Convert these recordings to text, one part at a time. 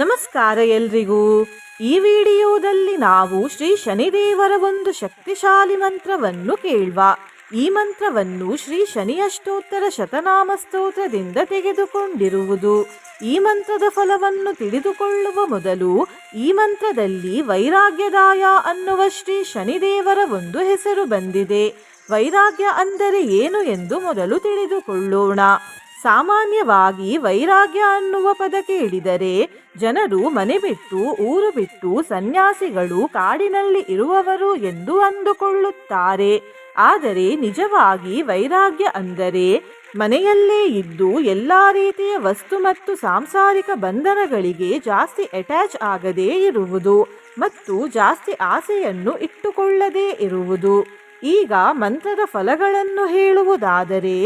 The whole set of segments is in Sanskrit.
ನಮಸ್ಕಾರ ಎಲ್ರಿಗೂ. ಈ ವಿಡಿಯೋದಲ್ಲಿ ನಾವು ಶ್ರೀ ಶನಿದೇವರ ಒಂದು ಶಕ್ತಿಶಾಲಿ ಮಂತ್ರವನ್ನು ಕೇಳುವ. ಈ ಮಂತ್ರವನ್ನು ಶ್ರೀ ಶನಿ ಅಷ್ಟೋತ್ತರ ಶತನಾಮ ಸ್ತೋತ್ರದಿಂದ ತೆಗೆದುಕೊಂಡಿರುವುದು. ಈ ಮಂತ್ರದ ಫಲವನ್ನು ತಿಳಿದುಕೊಳ್ಳುವ ಮೊದಲು ಈ ಮಂತ್ರದಲ್ಲಿ ವೈರಾಗ್ಯದಾಯ ಅನ್ನುವ ಶ್ರೀ ಶನಿದೇವರ ಒಂದು ಹೆಸರು ಬಂದಿದೆ. ವೈರಾಗ್ಯ ಅಂದರೆ ಏನು ಎಂದು ಮೊದಲು ತಿಳಿದುಕೊಳ್ಳೋಣ. ಸಾಮಾನ್ಯವಾಗಿ ವೈರಾಗ್ಯ ಅನ್ನುವ ಪದ ಕೇಳಿದರೆ ಜನರು ಮನೆ ಬಿಟ್ಟು ಊರು ಬಿಟ್ಟು ಸನ್ಯಾಸಿಗಳು ಕಾಡಿನಲ್ಲಿ ಇರುವವರು ಎಂದು ಅಂದುಕೊಳ್ಳುತ್ತಾರೆ. ಆದರೆ ನಿಜವಾಗಿ ವೈರಾಗ್ಯ ಅಂದರೆ ಮನೆಯಲ್ಲೇ ಇದ್ದು ಎಲ್ಲ ರೀತಿಯ ವಸ್ತು ಮತ್ತು ಸಾಂಸಾರಿಕ ಬಂಧನಗಳಿಗೆ ಜಾಸ್ತಿ ಅಟ್ಯಾಚ್ ಆಗದೇ ಇರುವುದು ಮತ್ತು ಜಾಸ್ತಿ ಆಸೆಯನ್ನು ಇಟ್ಟುಕೊಳ್ಳದೇ ಇರುವುದು. ಈಗ ಮಂತ್ರದ ಫಲಗಳನ್ನು ಹೇಳುವುದಾದರೆ,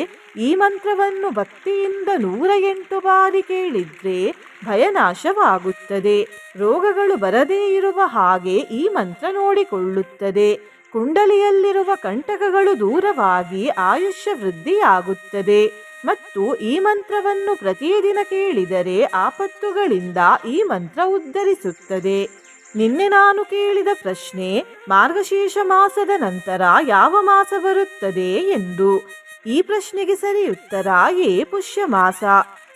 ಈ ಮಂತ್ರವನ್ನು ಭಕ್ತಿಯಿಂದ 108 ಬಾರಿ ಕೇಳಿದ್ರೆ ಭಯನಾಶವಾಗುತ್ತದೆ. ರೋಗಗಳು ಬರದೇ ಇರುವ ಹಾಗೆ ಈ ಮಂತ್ರ ನೋಡಿಕೊಳ್ಳುತ್ತದೆ. ಕುಂಡಲಿಯಲ್ಲಿರುವ ಕಂಟಕಗಳು ದೂರವಾಗಿ ಆಯುಷ್ಯ ವೃದ್ಧಿಯಾಗುತ್ತದೆ. ಮತ್ತು ಈ ಮಂತ್ರವನ್ನು ಪ್ರತಿದಿನ ಕೇಳಿದರೆ ಆಪತ್ತುಗಳಿಂದ ಈ ಮಂತ್ರ ಉದ್ಧರಿಸುತ್ತದೆ. ನಿನ್ನೆ ನಾನು ಕೇಳಿದ ಪ್ರಶ್ನೆ, ಮಾರ್ಗಶೀರ್ಷ ಮಾಸದ ನಂತರ ಯಾವ ಮಾಸ ಬರುತ್ತದೆ ಎಂದು. ಈ ಪ್ರಶ್ನೆಗೆ ಸರಿ ಉತ್ತರ ಎ, ಪುಷ್ಯ ಮಾಸ.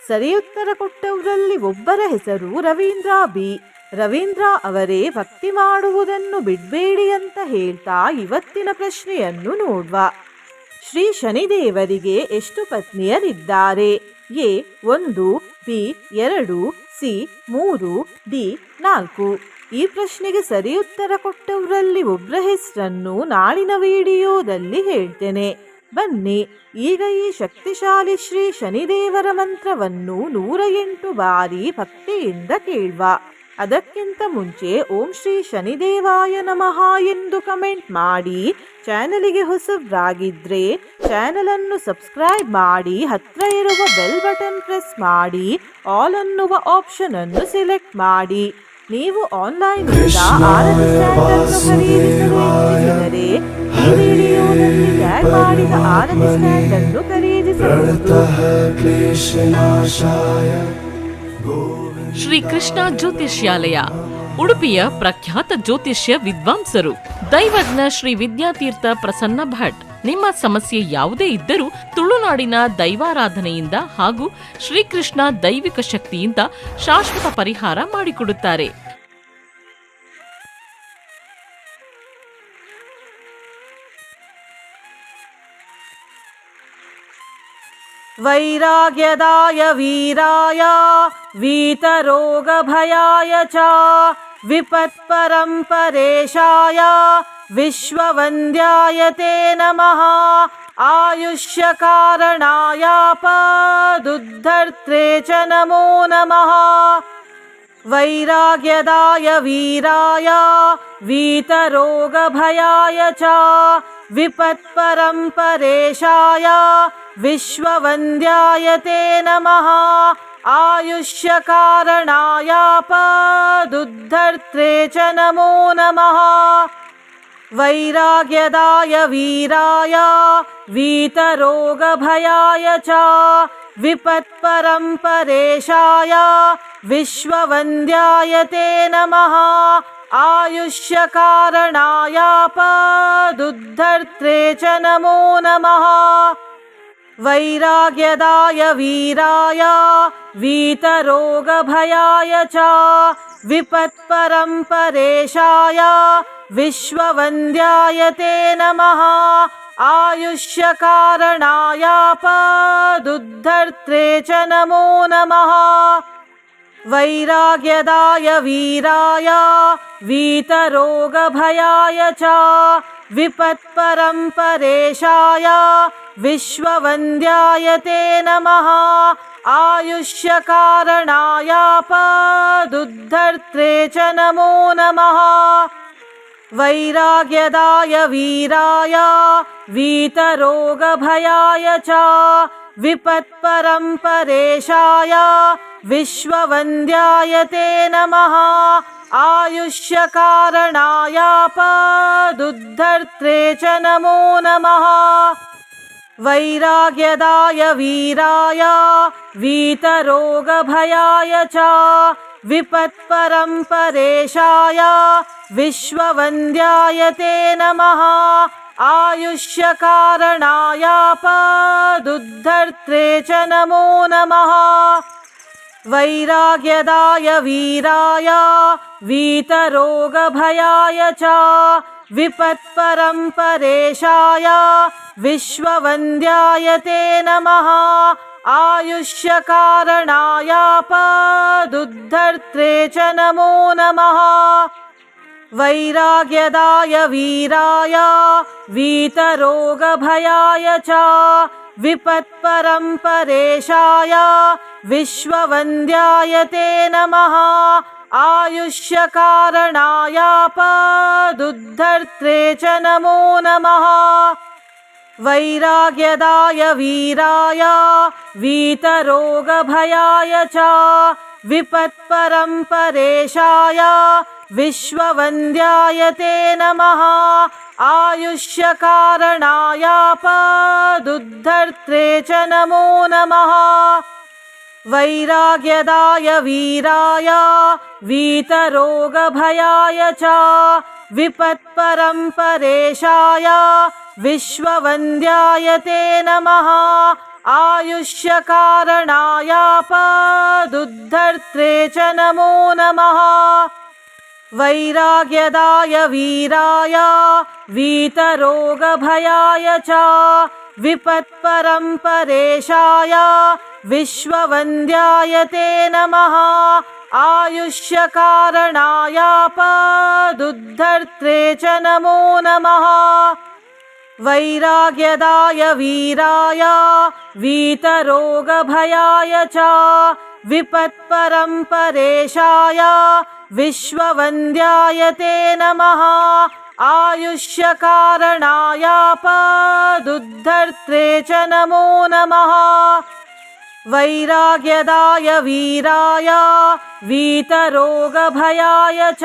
ಸರಿ ಉತ್ತರ ಕೊಟ್ಟವರಲ್ಲಿ ಒಬ್ಬರ ಹೆಸರು ರವೀಂದ್ರ ಬಿ. ರವೀಂದ್ರ ಅವರೇ, ಭಕ್ತಿ ಮಾಡುವುದನ್ನು ಬಿಡಬೇಡಿ ಅಂತ ಹೇಳ್ತಾ ಇವತ್ತಿನ ಪ್ರಶ್ನೆಯನ್ನು ನೋಡುವ. ಶ್ರೀ ಶನಿದೇವರಿಗೆ ಎಷ್ಟು ಪತ್ನಿಯರಿದ್ದಾರೆ? A 1, B 2, C 3, D 4. ಈ ಪ್ರಶ್ನೆಗೆ ಸರಿ ಉತ್ತರ ಕೊಟ್ಟವರಲ್ಲಿ ಒಬ್ಬರ ಹೆಸರನ್ನು ನಾಳಿನ ವಿಡಿಯೋದಲ್ಲಿ ಹೇಳ್ತೇನೆ. ಬನ್ನಿ ಈಗ ಈ ಶಕ್ತಿಶಾಲಿ ಶ್ರೀ ಶನಿದೇವರ ಮಂತ್ರವನ್ನು 108 ಬಾರಿ ಭಕ್ತಿಯಿಂದ ಕೇಳುವ. ಅದಕ್ಕಿಂತ ಮುಂಚೆ ಓಂ ಶ್ರೀ ಶನಿದೇವಾಯ ನಮಃ ಎಂದು ಕಮೆಂಟ್ ಮಾಡಿ. ಚಾನಲಿಗೆ ಹೊಸಬ್ರಾಗಿದ್ರೆ ಚಾನಲ್ ಅನ್ನು ಸಬ್ಸ್ಕ್ರೈಬ್ ಮಾಡಿ, ಹತ್ರ ಇರುವ ಬೆಲ್ ಬಟನ್ ಪ್ರೆಸ್ ಮಾಡಿ, ಆಲ್ ಅನ್ನುವ ಆಪ್ಷನ್ ಅನ್ನು ಸೆಲೆಕ್ಟ್ ಮಾಡಿ. ನೀವು ಆನ್ಲೈನ್ ಆರತಿ ಸ್ಟ್ಯಾಂಡ್ ಅನ್ನು ಖರೀದಿಸಲು ಇಚ್ಛಿಸಿದರೆ ಈ ವಿಡಿಯೋದಲ್ಲಿ ಟ್ಯಾಗ್ ಮಾಡಿದ ಆರತಿ ಸ್ಟ್ಯಾಂಡ್ ಅನ್ನು ಖರೀದಿಸಬಹುದು. ಶ್ರೀ ಕೃಷ್ಣ ಜ್ಯೋತಿಷ್ಯಾಲಯ, ಉಡುಪಿಯ ಪ್ರಖ್ಯಾತ ಜ್ಯೋತಿಷ್ಯ ವಿದ್ವಾಂಸರು, ದೈವಜ್ಞ ಶ್ರೀ ವಿದ್ಯಾತೀರ್ಥ ಪ್ರಸನ್ನ ಭಟ್. ನಿಮ್ಮ ಸಮಸ್ಯೆ ಯಾವುದೇ ಇದ್ದರೂ ತುಳುನಾಡಿನ ದೈವಾರಾಧನೆಯಿಂದ ಹಾಗೂ ಶ್ರೀಕೃಷ್ಣ ದೈವಿಕ ಶಕ್ತಿಯಿಂದ ಶಾಶ್ವತ ಪರಿಹಾರ ಮಾಡಿಕೊಡುತ್ತಾರೆ. ವೈರಾಗ್ಯದಾಯ ವೀರಾಯ ವೀತರೋಗ ಭಯಾಯ ಚ ವಿಪತ್ಪರಂಪರೇಶಾಯ ವಿಶ್ವವಂದ್ಯಾಯ ತೇ ನಮಃ ಆಯುಷ್ಯ ಕಾರಣಾಯ ಪದುದ್ಧರ್ತ್ರೇ ಚ ನಮೋ ನಮಃ. ವೈರಾಗ್ಯದಾಯ ವೀರಾಯ ವೀತರೋಗ ಭಯಾಯ ಚ ವಿಪತ್ಪರಂಪರೇಶಾಯ ವಿಶ್ವವಂದ್ಯಾಯ ತೇ ನಮಃ ಆಯುಷ್ಯ ಕಾರಣಾಯ ಪದುದ್ಧರ್ತ್ರೇ ಚ ನಮೋ ನಮಃ. ವೈರಾಗ್ಯದಾಯ ವೀರಾಯ ವೀತರೋಗ ಭಯಾಯ ಚ ವಿಪತ್ಪರಂಪರೇಶಾಯ ವಿಶ್ವವಂದ್ಯಾಯ ತೇ ನಮಃ ಆಯುಷ್ಯ ಕಾರಣಾಯ ಪದುದ್ಧರ್ತ್ರೇ ಚ ನಮೋ ನಮಃ. ವೈರಾಗ್ಯದಾಯ ವೀರಾಯ ವೀತರೋಗ ಭಯಾಯ ಚ ವಿಪತ್ಪರಂಪರೇಶಾಯ ವಿಶ್ವವಂದ್ಯಾಯ ತೇ ನಮಃ ಆಯುಷ್ಯ ಕಾರಣಾಯ ಪದುದ್ಧರ್ತ್ರೇ ಚ ನಮೋ ನಮಃ. ವೈರಾಗ್ಯದಾಯ ವೀರಾಯ ವೀತರೋಗ ಭಯಾಯ ಚ ವಿಪತ್ಪರಂಪರೇಶಾಯ ವಿಶ್ವವಂದ್ಯಾಯ ತೇ ನಮಃ ಆಯುಷ್ಯ ಕಾರಣಾಯ ಪದುದ್ಧರ್ತ್ರೇ ಚ ನಮೋ ನಮಃ. ವೈರಾಗ್ಯದಾಯ ವೀರಾಯ ವೀತರೋಗ ಭಯಾಯ ಚ ವಿಪತ್ಪರಂಪರೇಶಾಯ ವಿಶ್ವವಂದ್ಯಾಯ ತೇ ನಮಃ ಆಯುಷ್ಯ ಕಾರಣಾಯ ಪದುದ್ಧರ್ತ್ರೇ ಚ ನಮೋ ನಮಃ. ವೈರಾಗ್ಯದಾಯ ವೀರಾಯ वीतरोगभयाय च विपत्परम्परेशाय विश्ववन्द्याय ते नमः आयुष्यकारणायापदुद्धर्त्रे च नमो नमः वैराग्यदाय वीराय वीतरोगभयाय च विपत्परम्परेशाय विश्ववन्द्याय ते नमः आयुष्यकारणायापदुद्धर्त्रे च नमो नमः वैराग्यदाय वीराय वीतरोगभयाय च विपत्परम्परेशाय विश्ववन्द्याय ते नमः आयुष्यकारणायापदुद्धर्त्रे च नमो नमः वैराग्यदाय वीराय वीतरोगभयाय च विपत्परम्परेशाय विश्ववन्द्याय ते नमः आयुष्यकारणायापदुद्धर्त्रे च नमो नमः वैराग्यदाय वीराय वीतरोगभयाय च विपत्परम्परेशाय विश्ववन्द्याय ते नमः आयुष्यकारणायापदुद्धर्त्रे च नमो नमः वैराग्यदाय वीराय वीतरोगभयाय च विपत्परम्परेशाय विश्ववन्द्याय ते नमः आयुष्यकारणायापदुद्धर्त्रे च नमो नमः वैराग्यदाय वीराय वीतरोगभयाय च विपत्परम्परेशाय विश्ववन्द्याय ते नमः आयुष्यकारणायापदुद्धर्त्रे च नमो नमः वैराग्यदाय वीराय वीतरोगभयाय च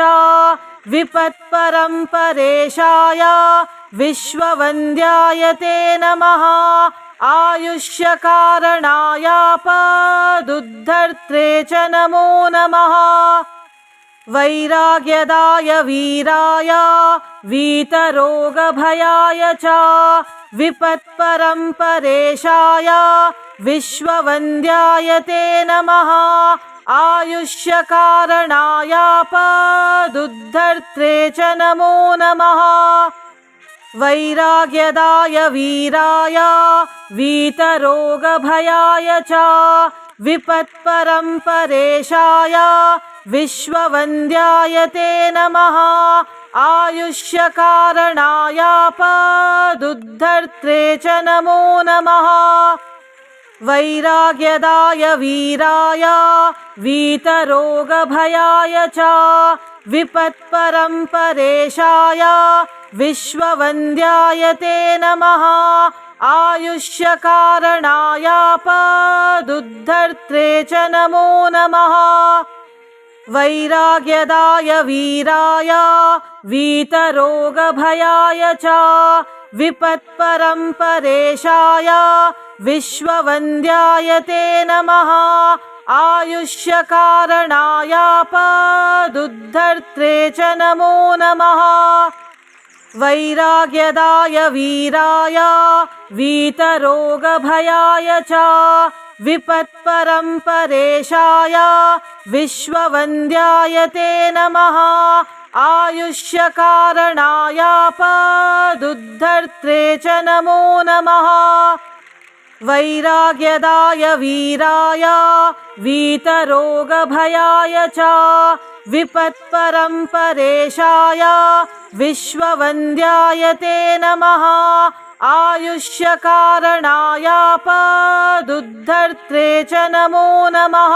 विपत्परम्परेशाय विश्ववन्द्याय ते नमः आयुष्यकारणायापदुद्धर्त्रे च नमो नमः वैराग्यदाय वीराय वीतरोगभयाय च विपत्परम्परेशाय विश्ववन्द्याय ते नमः आयुष्यकारणायापदुद्धर्त्रे च नमो नमः वैराग्यदाय वीराय वीतरोगभयाय च विपत्परम्परेशाय विश्ववन्द्याय ते नमः आयुष्यकारणायापदुद्धर्त्रे च नमो नमः वैराग्यदाय वीराय वीतरोगभयाय च विपत्परम्परेशाय विश्ववन्द्याय ते नमः आयुष्यकारणायापदुद्धर्त्रे च नमो नमः वैराग्यदाय वीराय वीतरोगभयाय च विपत्परम्परेशाय विश्ववन्द्याय ते नमः आयुष्यकारणायापदुद्धर्त्रे च नमो नमः वैराग्यदाय वीराय वीतरोगभयाय च विपत्परम्परेशाय विश्ववन्द्याय ते नमः आयुष्यकारणायापदुद्धर्त्रे च नमो नमः वैराग्यदाय वीराय वीतरोगभयाय च विपत्परम्परेशाय विश्ववन्द्याय ते नमः आयुष्यकारणायापदुद्धर्त्रे च नमो नमः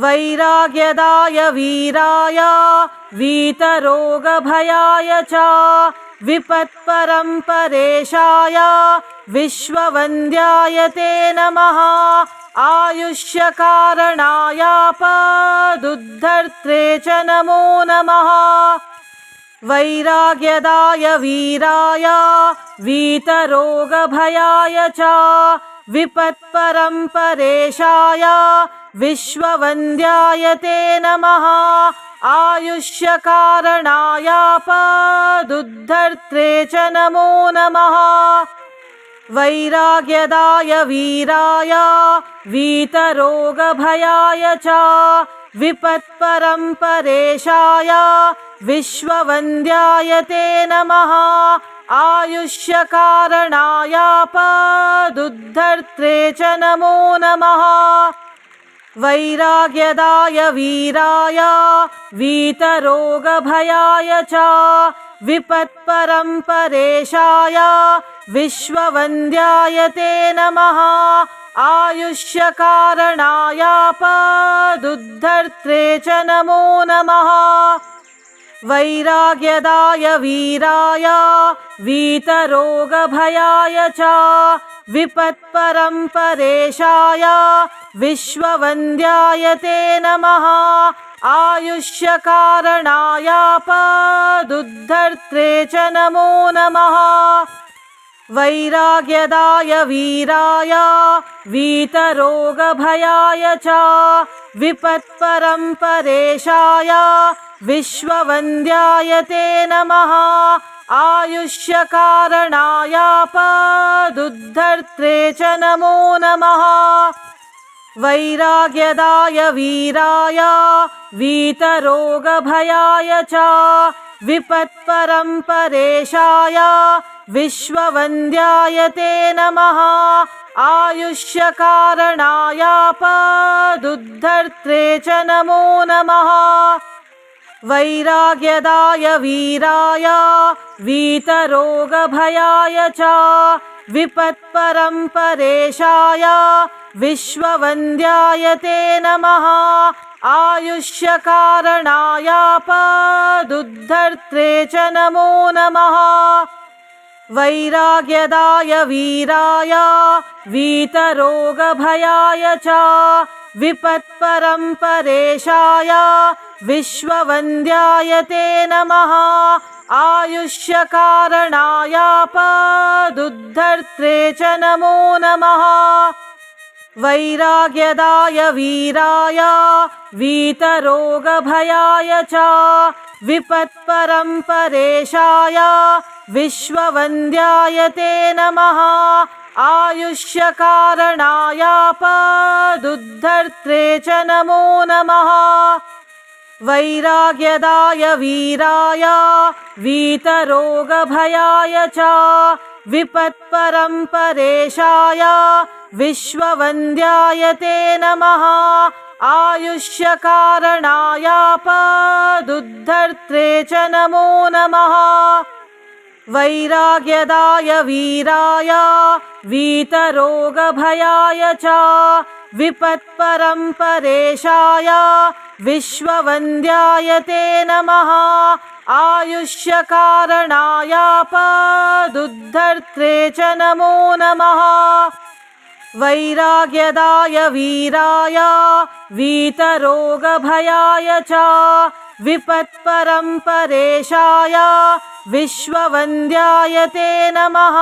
वैराग्यदाय वीराय वीतरोगभयाय च विपत्परम्परेशाय विश्ववन्द्याय ते नमः आयुष्यकारणायापदुद्धर्त्रे च नमो नमः वैराग्यदाय वीराय वीतरोगभयाय च विपत्परम्परेशाय विश्ववन्द्याय ते नमः आयुष्यकारणायापदुद्धर्त्रे च नमो नमः वैराग्यदाय वीराय वीतरोगभयाय च विपत्परम्परेशाय विश्ववन्द्याय ते नमः आयुष्यकारणायापदुद्धर्त्रे च नमो नमः वैराग्यदाय वीराय वीतरोगभयाय च विपत्परम्परेशाय विश्ववन्द्याय ते नमः आयुष्यकारणायापदुद्धर्त्रे च नमो नमः वैराग्यदाय वीराय वीतरोगभयाय च विपत्परम्परेशाय विश्ववन्द्याय ते नमः आयुष्यकारणायापदुद्धर्त्रे च नमो नमः वैराग्यदाय वीराय वीतरोगभयाय च विपत्परम्परेशाय विश्ववन्द्याय ते नमः आयुष्यकारणायापदुद्धर्त्रे च नमो नमः वैराग्यदाय वीराय वीतरोगभयाय च विपत्परम्परेशाय विश्ववन्द्याय ते नमः आयुष्यकारणायापदुद्धर्त्रे च नमो नमः वैराग्यदाय वीराय वीतरोगभयाय च विपत्परम्परेशाय विश्ववन्द्याय ते नमः आयुष्यकारणायापदुद्धर्त्रे च नमो नमः वैराग्यदाय वीराय वीतरोगभयाय च विपत्परम्परेशाय विश्ववन्द्याय ते नमः आयुष्यकारणायापदुद्धर्त्रे च नमो नमः वैराग्यदाय वीराय वीतरोगभयाय च विपत्परम्परेशाय विश्ववन्द्याय ते नमः आयुष्यकारणायापदुद्धर्त्रे च नमो नमः वैराग्यदाय वीराय वीतरोगभयाय च विपत्परम्परेशाय विश्ववन्द्याय ते नमः आयुष्यकारणायापदुद्धर्त्रे च नमो नमः वैराग्यदाय वीराय वीतरोगभयाय च विपत्परम्परेशाय विश्ववन्द्याय ते नमः आयुष्यकारणायापदुद्धर्त्रे च नमो नमः वैराग्यदाय वीराय वीतरोगभयाय च विपत्परम्परेशाय विश्ववन्द्याय ते नमः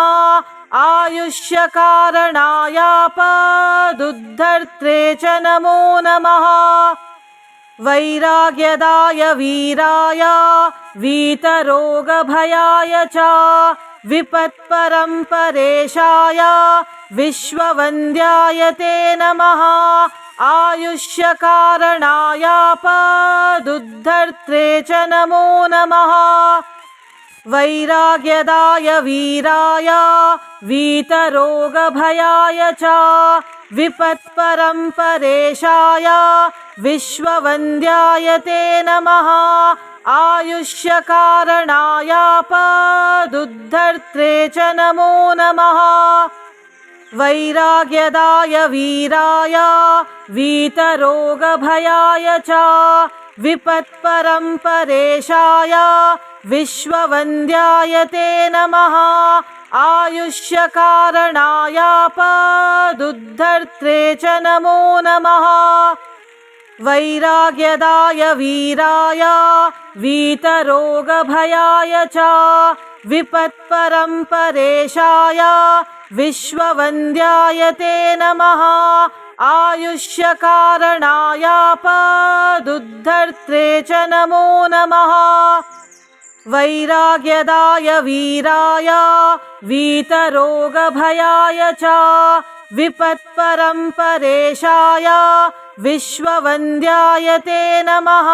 आयुष्यकारणायापदुद्धर्त्रे च नमो नमः वैराग्यदाय वीराय वीतरोगभयाय च विपत्परम्परेशाय विश्ववन्द्याय ते नमः आयुष्यकारणायापदुद्धर्त्रे च नमो नमः वैराग्यदाय वीराय वीतरोगभयाय च विपत्परम्परेशाय विश्ववन्द्याय ते नमः आयुष्यकारणायापदुद्धर्त्रे च नमो नमः वैराग्यदाय वीराय वीतरोगभयाय च विपत्परम्परेशाय विश्ववन्द्याय ते नमः आयुष्यकारणायापदुद्धर्त्रे च नमो नमः वैराग्यदाय वीराय वीतरोगभयाय च विपत्परम्परेशाय विश्ववन्द्याय ते नमः आयुष्यकारणायापदुद्धर्त्रे च नमो नमः। वैराग्यदाय वीराय वीतरोगभयाय च विपत्परम्परेशाय विश्ववन्द्याय ते नमः।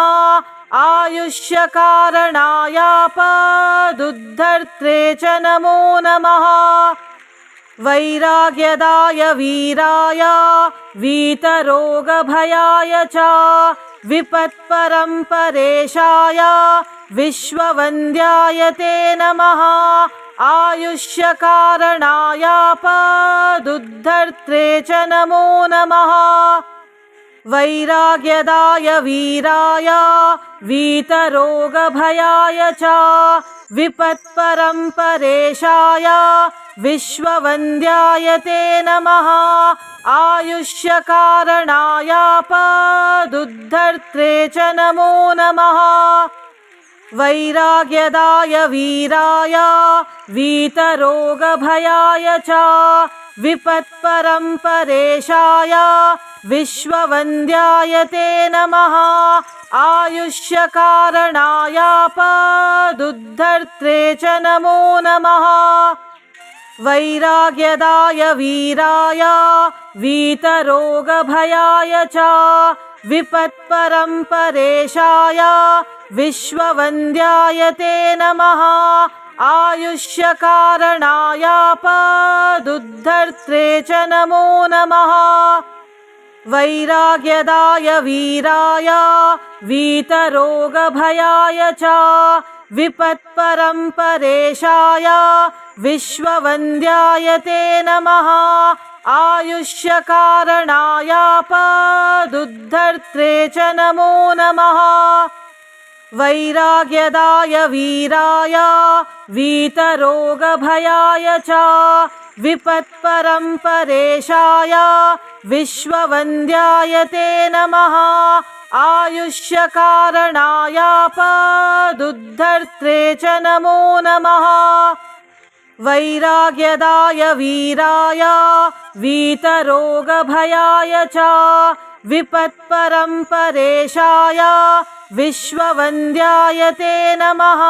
आयुष्यकारणायापदुद्धर्त्रे च नमो नमः। वैराग्यदाय वीराय वीतरोगभयाय च विपत्परम्परेशाय विश्ववन्द्याय ते नमः। आयुष्यकारणायापदुद्धर्त्रे च नमो नमः। वैराग्यदाय वीराय वीतरोगभयाय च विपत्परम्परेशाय विश्ववन्द्याय ते नमः। आयुष्यकारणायापदुद्धर्त्रे च नमो नमः। वैराग्यदाय वीराय वीतरोगभयाय च विपत्परम्परेशाय विश्ववन्द्याय ते नमः। आयुष्यकारणायापदुद्धर्त्रे च नमो नमः। वैराग्यदाय वीराय वीतरोगभयाय च विपत्परम्परेशाय विश्ववन्द्याय ते नमः। आयुष्यकारणायापदुद्धर्त्रे च नमो नमः। वैराग्यदाय वीराय वीतरोगभयाय च विपत्परम्परेशाय विश्ववन्द्याय ते नमः। आयुष्यकारणायापदुद्धर्त्रे च नमो नमः। वैराग्यदाय वीराय वीतरोगभयाय च विपत्परम्परेशाय विश्ववन्द्याय ते नमः। आयुष्यकारणायापदुद्धर्त्रे च नमो नमः। वैराग्यदाय वीराय वीतरोगभयाय च विपत्परम्परेशाय विश्ववन्द्याय ते नमः।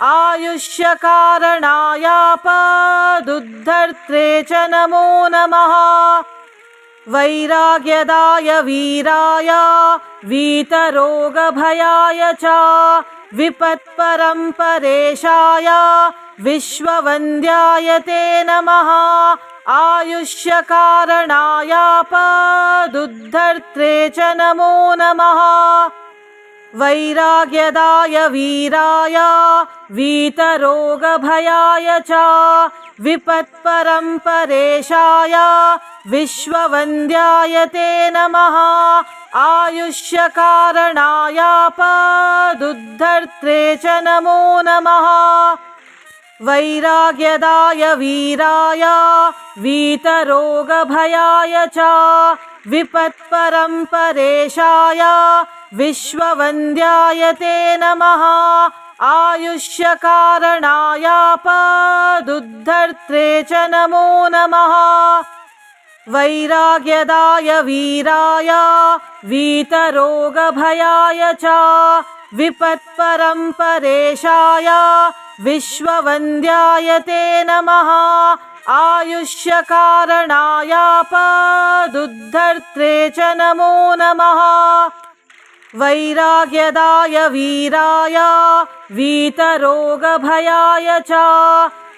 आयुष्यकारणायापदुद्धर्त्रे च नमो नमः। वैराग्यदाय वीराय वीतरोगभयाय च विपत्परम्परेशाय विश्ववन्द्याय ते नमः। आयुष्यकारणायापदुद्धर्त्रे च नमो नमः। वैराग्यदाय वीराय वीतरोगभयाय च विपत्परम्परेशाय विश्ववन्द्याय ते नमः। आयुष्यकारणायापदुद्धर्त्रे च नमो नमः। वैराग्यदाय वीराय वीतरोगभयाय च विपत्परम्परेशाय विश्ववन्द्याय ते नमः। आयुष्यकारणायापदुद्धर्त्रे च नमो नमः। वैराग्यदाय वीराय वीतरोगभयाय च विपत्परम्परेशाय विश्ववन्द्याय ते नमः। आयुष्यकारणायापदुद्धर्त्रे च नमो नमः। वैराग्यदाय वीराय वीतरोगभयाय च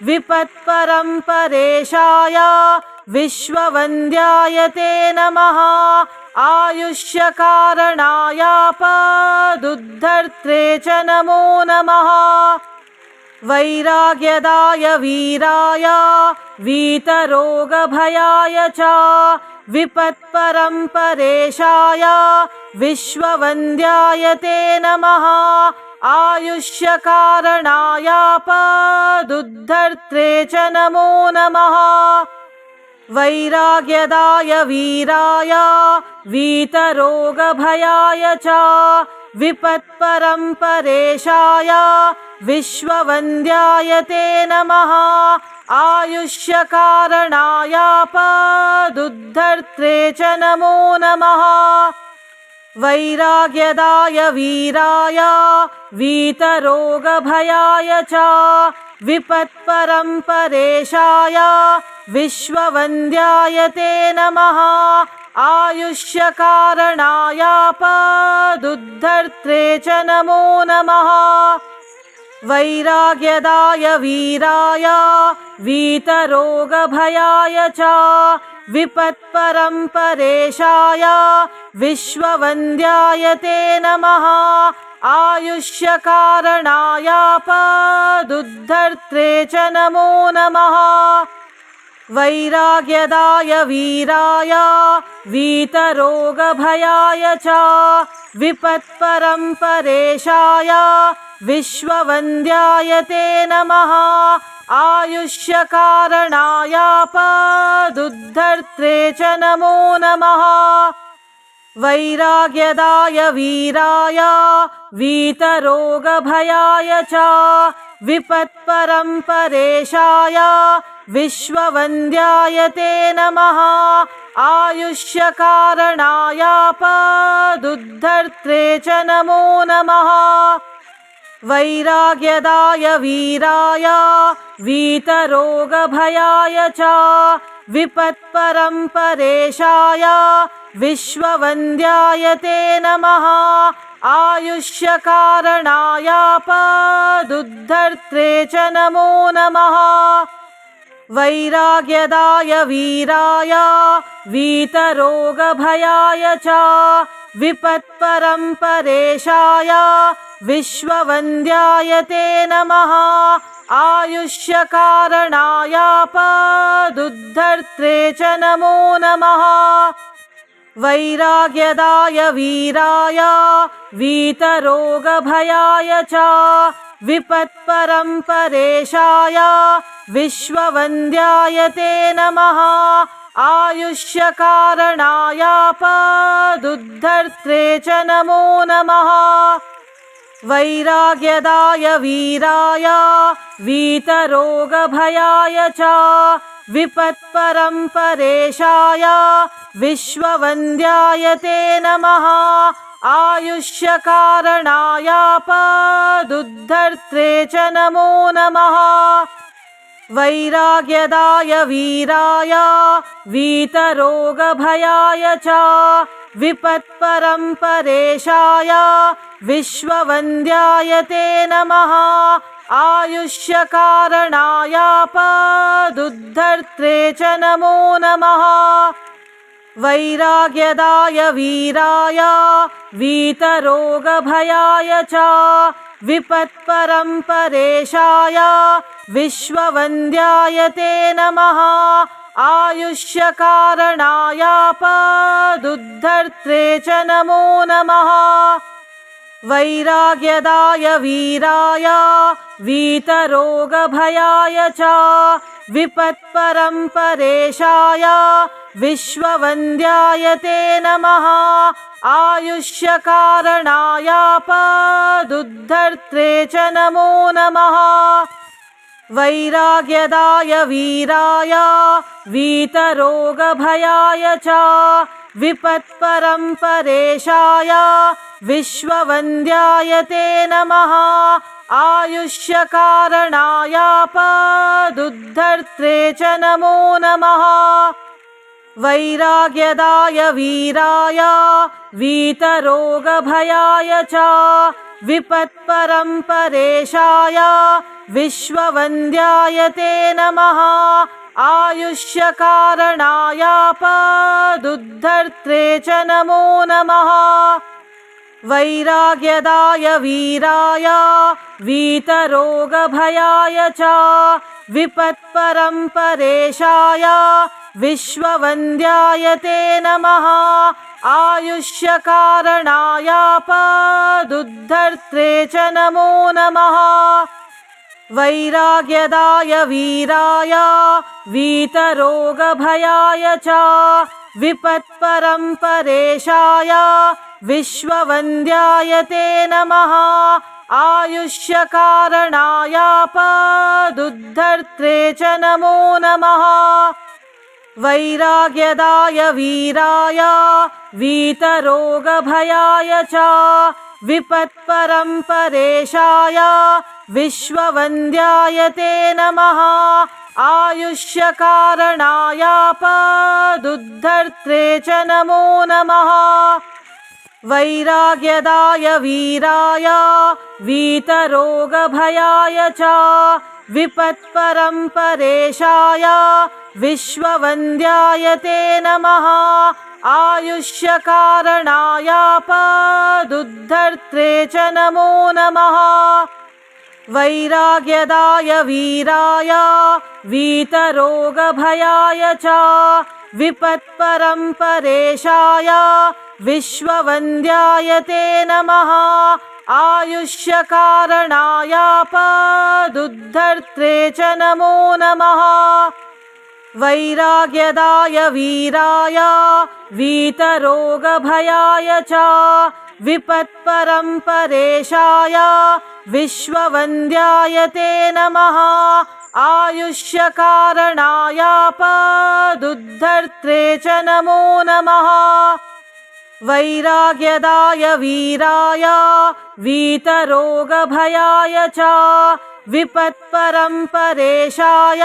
विपत्परम्परेशाय विश्ववन्द्याय ते नमः। आयुष्यकारणायापदुद्धर्त्रे च नमो नमः। वैराग्यदाय वीराय वीतरोगभयाय च विपत्परम्परेशाय विश्ववन्द्याय ते नमः। आयुष्यकारणायापदुद्धर्त्रे च नमो नमः। वैराग्यदाय वीराय वीतरोगभयाय च विपत्परम्परेशाय विश्ववन्द्याय ते नमः। आयुष्यकारणायापदुद्धर्त्रे च नमो नमः। वैराग्यदाय वीराय वीतरोगभयाय च विपत्परम्परेशाय विश्ववन्द्याय ते नमः। आयुष्यकारणायापदुद्धर्त्रे च नमो नमः। वैराग्यदाय वीराय वीतरोगभयाय च विपत्परम्परेशाय विश्ववन्द्याय ते नमः। आयुष्यकारणायापदुद्धर्त्रे च नमो नमः। वैराग्यदाय वीराय वीतरोगभयाय च विपत्परम्परेशाय विश्ववन्द्याय ते नमः। आयुष्यकारणायापदुद्धर्त्रे च नमो नमः। वैराग्यदाय वीराय वीतरोगभयाय च विपत्परम्परेशाय विश्ववन्द्याय ते नमः। आयुष्यकारणायापदुद्धर्त्रे च नमो नमः। वैराग्यदाय वीराय वीतरोगभयाय च विपत्परम्परेशाय विश्ववन्द्याय ते नमः। आयुष्यकारणायापदुद्धर्त्रे च नमो नमः। वैराग्यदाय वीराय वीतरोगभयाय च विपत्परम्परेशाय विश्ववन्द्याय ते नमः। आयुष्यकारणायापदुद्धर्त्रे च नमो नमः। वैराग्यदाय वीराय वीतरोगभयाय च विपत्परम्परेशाय विश्ववन्द्याय ते नमः। आयुष्यकारणायापदुद्धर्त्रे च नमो नमः। वैराग्यदाय वीराय वीतरोगभयाय च विपत्परम्परेशाय विश्ववन्द्याय ते नमः। आयुष्यकारणायापदुद्धर्त्रे च नमो नमः। वैराग्यदाय वीराय वीतरोगभयाय च विपत्परम्परेशाय विश्ववन्द्याय ते नमः। आयुष्यकारणायापदुद्धर्त्रे च नमो नमः। वैराग्यदाय वीराय वीतरोगभयाय च विपत्परम्परेशाय विश्ववन्द्याय ते नमः। आयुष्यकारणायापदुद्धर्त्रे च नमो नमः। वैराग्यदाय वीराय वीतरोगभयाय च विपत्परम्परेशाय विश्ववन्द्याय ते नमः। आयुष्यकारणायापदुद्धर्त्रे च नमो नमः। वैराग्यदाय वीराय वीतरोगभयाय च विपत्परम्परेशाय विश्ववन्द्याय ते नमः। आयुष्यकारणायापदुद्धर्त्रे च नमो नमः। वैराग्यदाय वीराय वीतरोगभयाय च विपत्परम्परेशाय विश्ववन्द्याय ते नमः। आयुष्यकारणायापदुद्धर्त्रे च नमो नमः। वैराग्यदाय वीराय वीतरोगभयाय च विपत्परम्परेशाय विश्ववन्द्याय ते नमः। आयुष्यकारणायापदुद्धर्त्रे च नमो नमः। वैराग्यदाय वीराय वीतरोगभयाय च विपत्परम्परेशाय विश्ववन्द्याय ते नमः आयुष्यकारणायापदुद्धर्त्रे च नमो नमः वैराग्यदाय वीराय वीतरोगभयाय च विपत्परम्परेशाय विश्ववन्द्याय ते नमः आयुष्यकारणायापदुद्धर्त्रे च नमो नमः वैराग्यदाय वीराय वीतरोगभयाय च विपत्परम्परेशाय विश्ववन्द्याय ते नमः आयुष्यकारणायापदुद्धर्त्रे च नमो नमः वैराग्यदाय वीराय वीतरोगभयाय च विपत्परम्परेशाय विश्ववन्द्याय ते नमः आयुष्यकारणायापदुद्धर्त्रे च नमो नमः वैराग्यदाय वीराय वीतरोगभयाय च विपत्परम्परेशाय विश्ववन्द्याय ते नमः आयुष्यकारणायापदुद्धर्त्रे च नमो नमः वैराग्यदाय वीराय वीतरोगभयाय च विपत्परम्परेशाय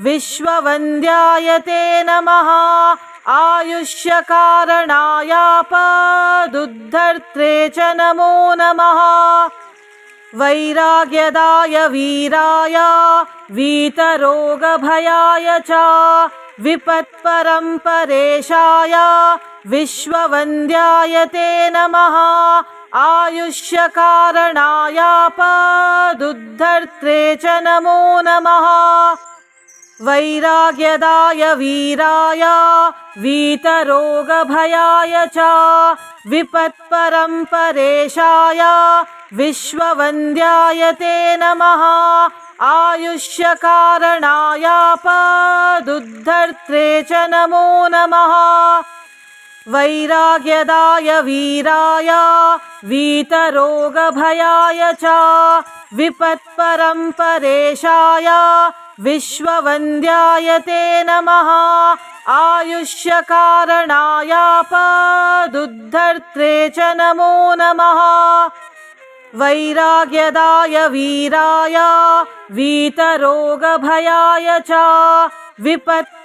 विश्ववन्द्याय ते नमः आयुष्यकारणायापदुद्धर्त्रे च नमो नमः वैराग्यदाय वीराय वीतरोगभयाय च विपत्परम्परेशाय विश्ववन्द्याय ते नमः आयुष्यकारणायापदुद्धर्त्रे च नमो नमः वैराग्यदाय वीराय वीतरोगभयाय च विपत्परम्परेशाय विश्ववन्द्याय ते नमः आयुष्यकारणायापदुद्धर्त्रे च नमो नमः वैराग्यदाय वीराय वीतरोगभयाय च विपत्परम्परेशाय विश्ववन्द्याय ते नमः आयुष्यकारणायापदुद्धर्त्रे च नमो नमः वैराग्यदाय वीराय वीतरोगभयाय च विपत्परम्परेशाय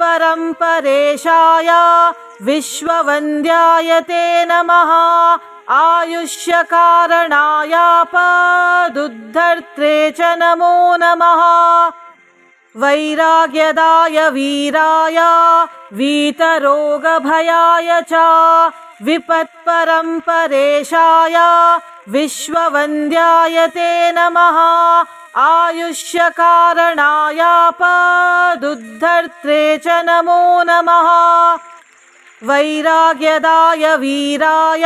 विश्ववन्द्याय ते नमः आयुष्यकारणायापदुद्धर्त्रे च नमो नमः वैराग्यदाय वीराय वीतरोगभयाय च विपत्परम्परेशाय विश्ववन्द्याय ते नमः आयुष्यकारणायापदुद्धर्त्रे च नमो नमः वैराग्यदाय वीराय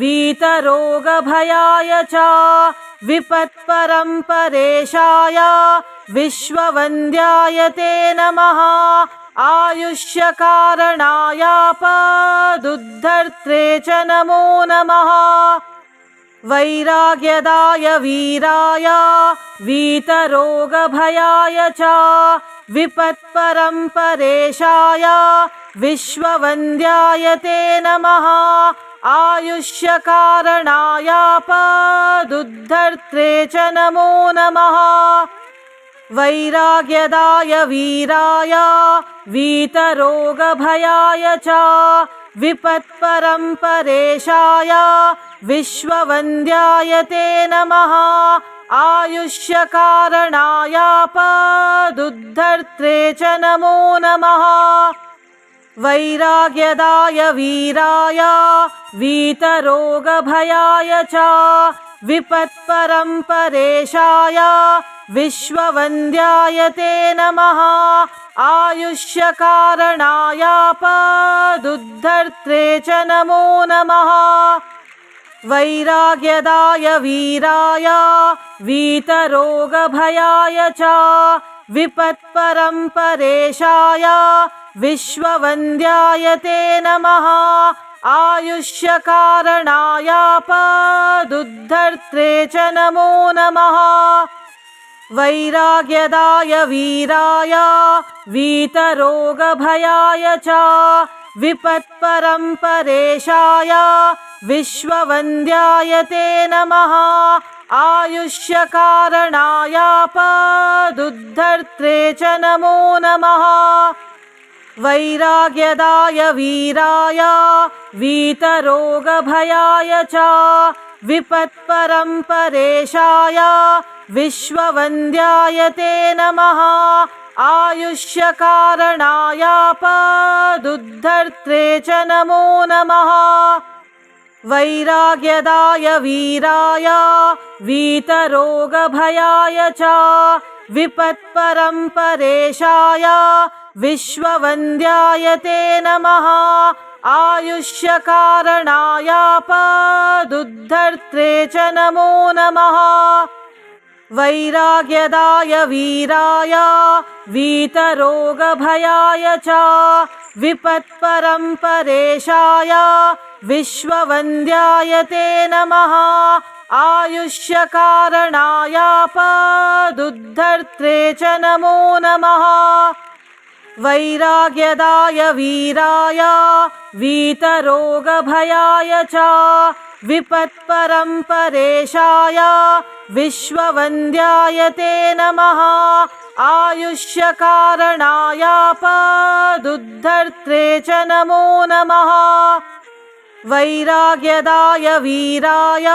वीतरोगभयाय च विपत्परम्परेशाय विश्ववन्द्याय ते नमः आयुष्यकारणायापदुद्धर्त्रे च नमो नमः वैराग्यदाय वीराय वीतरोगभयाय च विपत्परम्परेशाय विश्ववन्द्याय ते नमः आयुष्यकारणायापदुद्धर्त्रे च नमो नमः वैराग्यदाय वीराय वीतरोगभयाय च विपत्परम्परेशाय विश्ववन्द्याय ते नमः आयुष्यकारणायापदुद्धर्त्रे च नमो नमः वैराग्यदाय वीराय वीतरोगभयाय च विपत्परम्परेशाय विश्ववन्द्याय ते नमः आयुष्यकारणायापदुद्धर्त्रे च नमो नमः वैराग्यदाय वीराय वीतरोगभयाय च विपत्परम्परेशाय विश्ववन्द्याय ते नमः आयुष्यकारणायापदुद्धर्त्रे च नमो नमः। वैराग्यदाय वीराय वीतरोगभयाय च विपत्परम्परेशाय विश्ववन्द्याय ते नमः। आयुष्यकारणायापदुद्धर्त्रे च नमो नमः। वैराग्यदाय वीराय वीतरोगभयाय च विपत्परम्परेशाय विश्ववन्द्याय ते नमः। आयुष्यकारणायापदुद्धर्त्रे च नमो नमः। वैराग्यदाय वीराय वीतरोगभयाय च विपत्परम्परेशाय विश्ववन्द्याय ते नमः। आयुष्यकारणायापदुद्धर्त्रे च नमो नमः। वैराग्यदाय वीराय वीतरोगभयाय च विपत्परम्परेशाय विश्ववन्द्याय ते नमः। आयुष्यकारणायापदुद्धर्त्रे च नमो नमः। वैराग्यदाय वीराय वीतरोगभयाय च विपत्परम्परेशाय विश्ववन्द्याय ते नमः। आयुष्यकारणायापदुद्धर्त्रे च नमो नमः। वैराग्यदाय वीराय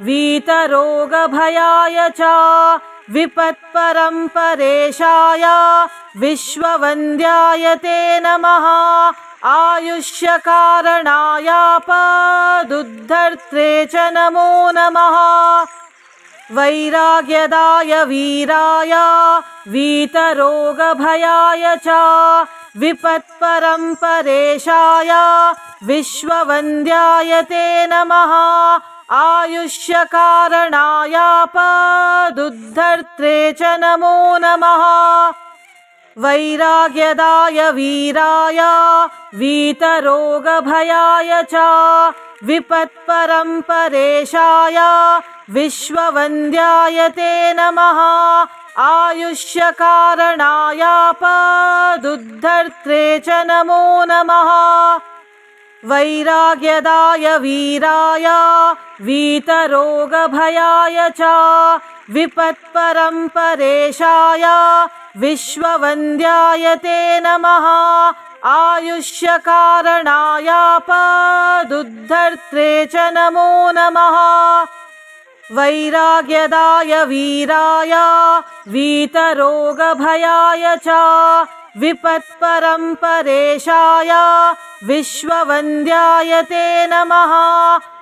वीतरोगभयाय च विपत्परम्परेशाय विश्ववन्द्याय ते नमः। आयुष्यकारणायापदुद्धर्त्रे च नमो नमः। वैराग्यदाय वीराय वीतरोगभयाय च विपत्परम्परेशाय विश्ववन्द्याय ते नमः। आयुष्यकारणायापदुद्धर्त्रे च नमो नमः। वैराग्यदाय वीराय वीतरोगभयाय च विपत्परम्परेशाय विश्ववन्द्याय ते नमः। आयुष्यकारणायापदुद्धर्त्रे च नमो नमः। वैराग्यदाय वीराय वीतरोगभयाय च विपत्परम्परेशाय विश्ववन्द्याय ते नमः। आयुष्यकारणायापदुद्धर्त्रे च नमो नमः। वैराग्यदाय वीराय वीतरोगभयाय च विपत्परम्परेशाय विश्ववन्द्याय ते नमः।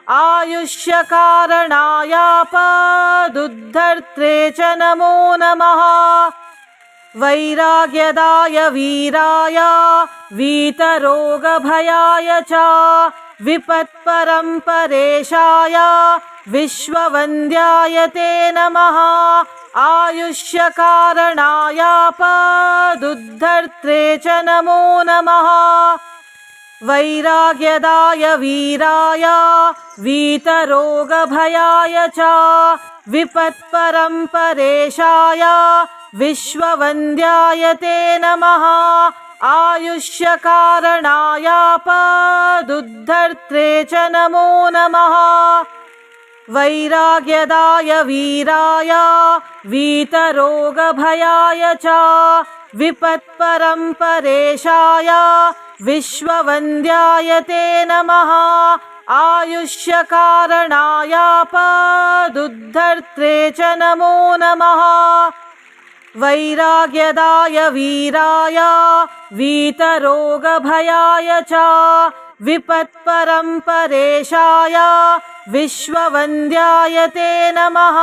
आयुष्यकारणायापदुद्धर्त्रे च नमो नमः। वैराग्यदाय वीराय वीतरोगभयाय च विपत्परम्परेशाय विश्ववन्द्याय ते नमः। आयुष्यकारणायापदुद्धर्त्रे च नमो नमः। वैराग्यदाय वीराय वीतरोगभयाय च विपत्परम्परेशाय विश्ववन्द्याय ते नमः। आयुष्यकारणायापदुद्धर्त्रे च नमो नमः। वैराग्यदाय वीराय वीतरोगभयाय च विपत्परम्परेशाय विश्ववन्द्याय ते नमः। आयुष्यकारणायापदुद्धर्त्रे च नमो नमः। वैराग्यदाय वीराय वीतरोगभयाय च विपत्परम्परेशाय विश्ववन्द्याय ते नमः।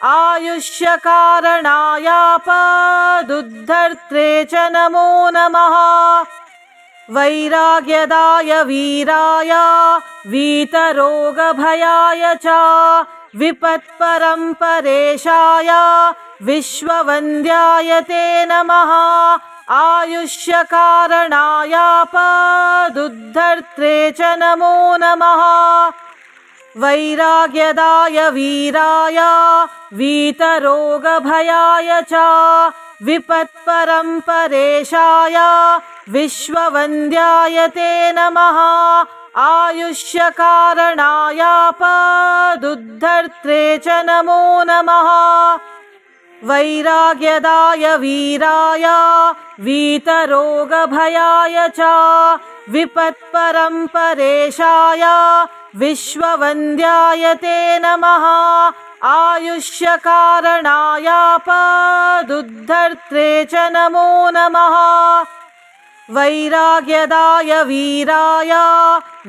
आयुष्यकारणायापदुद्धर्त्रे च नमो नमः। वैराग्यदाय वीराय वीतरोगभयाय च विपत्परम्परेशाय विश्ववन्द्याय ते नमः। आयुष्यकारणायापदुद्धर्त्रे च नमो नमः। वैराग्यदाय वीराय वीतरोगभयाय च विपत्परम्परेशाय विश्ववन्द्याय ते नमः। आयुष्यकारणायापदुद्धर्त्रे च नमो नमः। वैराग्यदाय वीराय वीतरोगभयाय च विपत्परम्परेशाय विश्ववन्द्याय ते नमः। आयुष्यकारणायापदुद्धर्त्रे च नमो नमः। वैराग्यदाय वीराय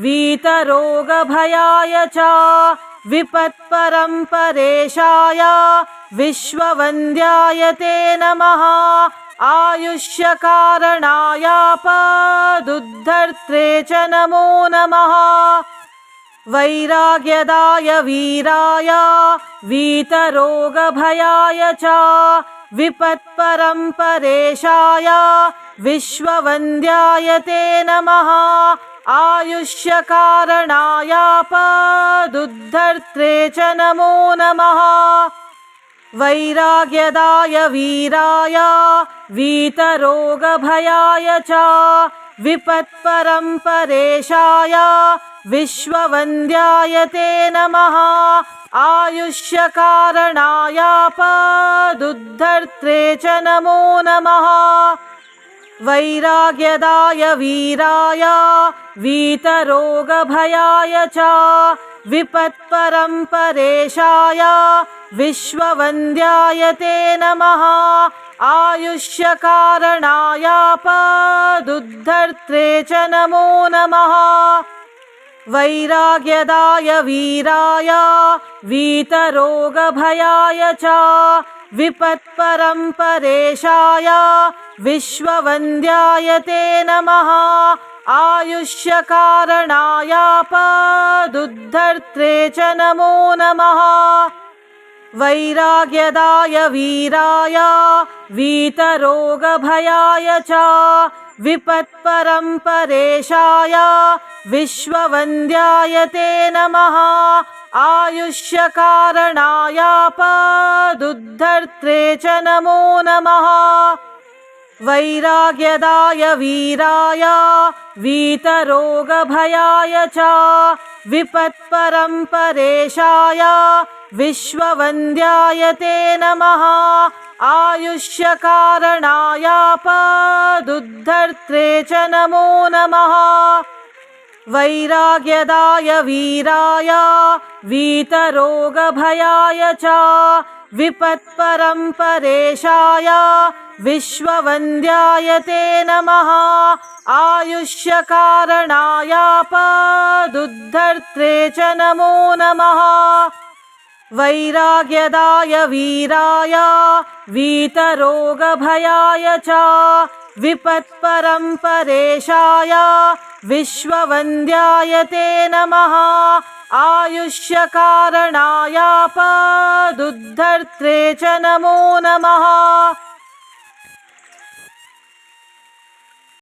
वीतरोगभयाय च विपत्परम्परेशाय विश्ववन्द्याय ते नमः। आयुष्यकारणायापदुद्धर्त्रे च नमो नमः। वैराग्यदाय वीराय वीतरोगभयाय च विपत्परम्परेशाय विश्ववन्द्याय ते नमः। आयुष्यकारणायापदुद्धर्त्रे च नमो नमः। वैराग्यदाय वीराय वीतरोगभयाय च विपत्परम्परेशाय विश्ववन्द्याय ते नमः। आयुष्यकारणायापदुद्धर्त्रे च नमो नमः। वैराग्यदाय वीराय वीतरोगभयाय च विपत्परम्परेशाय विश्ववन्द्याय ते नमः। आयुष्यकारणायापदुद्धर्त्रे च नमो नमः। वैराग्यदाय वीराय वीतरोगभयाय च विपत्परम्परेशाय विश्ववन्द्याय ते नमः। आयुष्यकारणायापदुद्धर्त्रे च नमो नमः। वैराग्यदाय वीराय वीतरोगभयाय च विपत्परम्परेशाय विश्ववन्द्याय ते नमः। आयुष्यकारणायापदुद्धर्त्रे च नमो नमः। वैराग्यदाय वीराय वीतरोगभयाय च विपत्परम्परेशाय विश्ववन्द्याय ते नमः। आयुष्यकारणायापदुद्धर्त्रे च नमो नमः। वैराग्यदाय वीराय वीतरोगभयाय च विपत्परम्परेशाय विश्ववन्द्याय ते नमः। आयुष्यकारणायापदुद्धर्त्रे च नमो नमः। वैराग्यदाय वीराय वीतरोगभयाय च विपत्परम्परेशाय विश्ववन्द्याय ते नमः। आयुष्यकारणायापदुद्धर्त्रे च नमो नमः।